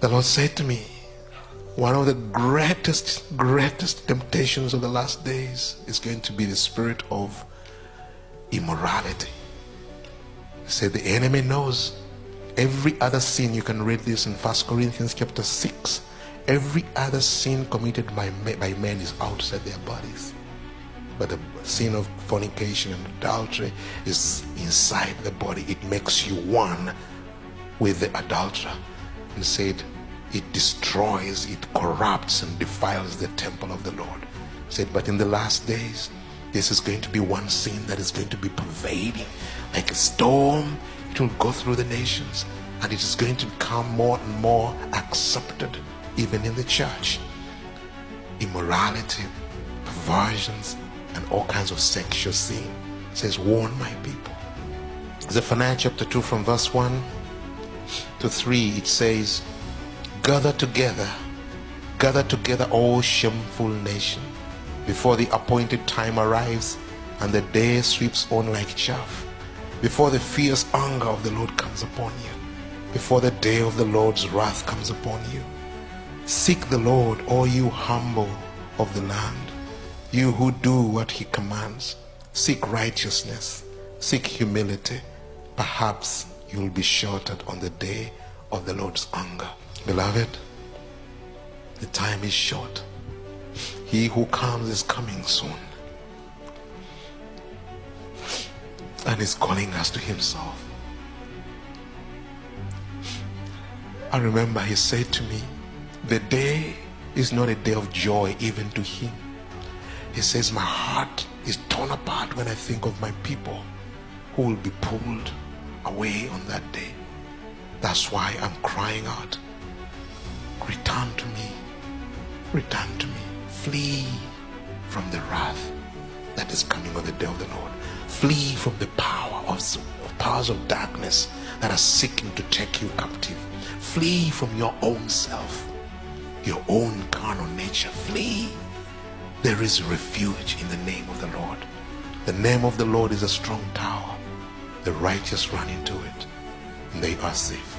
The Lord said to me, one of the greatest temptations of the last days is going to be the spirit of immorality. He said the enemy knows every other sin. You can read this in 1 Corinthians chapter 6. Every other sin committed by men is outside their bodies, but the sin of fornication and adultery is inside the body. It makes you one with the adulterer. He said it destroys, it corrupts and defiles the temple of the Lord. He said, but in the last days, this is going to be one sin that is going to be pervading like a storm. It will go through the nations, and it is going to become more and more accepted even in the church. Immorality, perversions, and all kinds of sexual sin. It says, warn my people. Zephaniah chapter 2 from verse 1 to 3, it says, gather together, O shameful nation, before the appointed time arrives and the day sweeps on like chaff, before the fierce anger of the Lord comes upon you, before the day of the Lord's wrath comes upon you. Seek the Lord, all you humble of the land, you who do what he commands. Seek righteousness, seek humility. Perhaps you will be sheltered on the day of the Lord's anger. Beloved, the time is short. He who comes is coming soon, and is calling us to himself. I remember he said to me, the day is not a day of joy even to him. He says, my heart is torn apart when I think of my people who will be pulled away on that day. That's why I'm crying out, return to me, return to me. Flee from the wrath that is coming on the day of the Lord. Flee from the powers of darkness that are seeking to take you captive. Flee from your own self, your own carnal nature. Flee. There is refuge in the name of the Lord. The name of the Lord is a strong tower. The righteous run into it, and they are safe.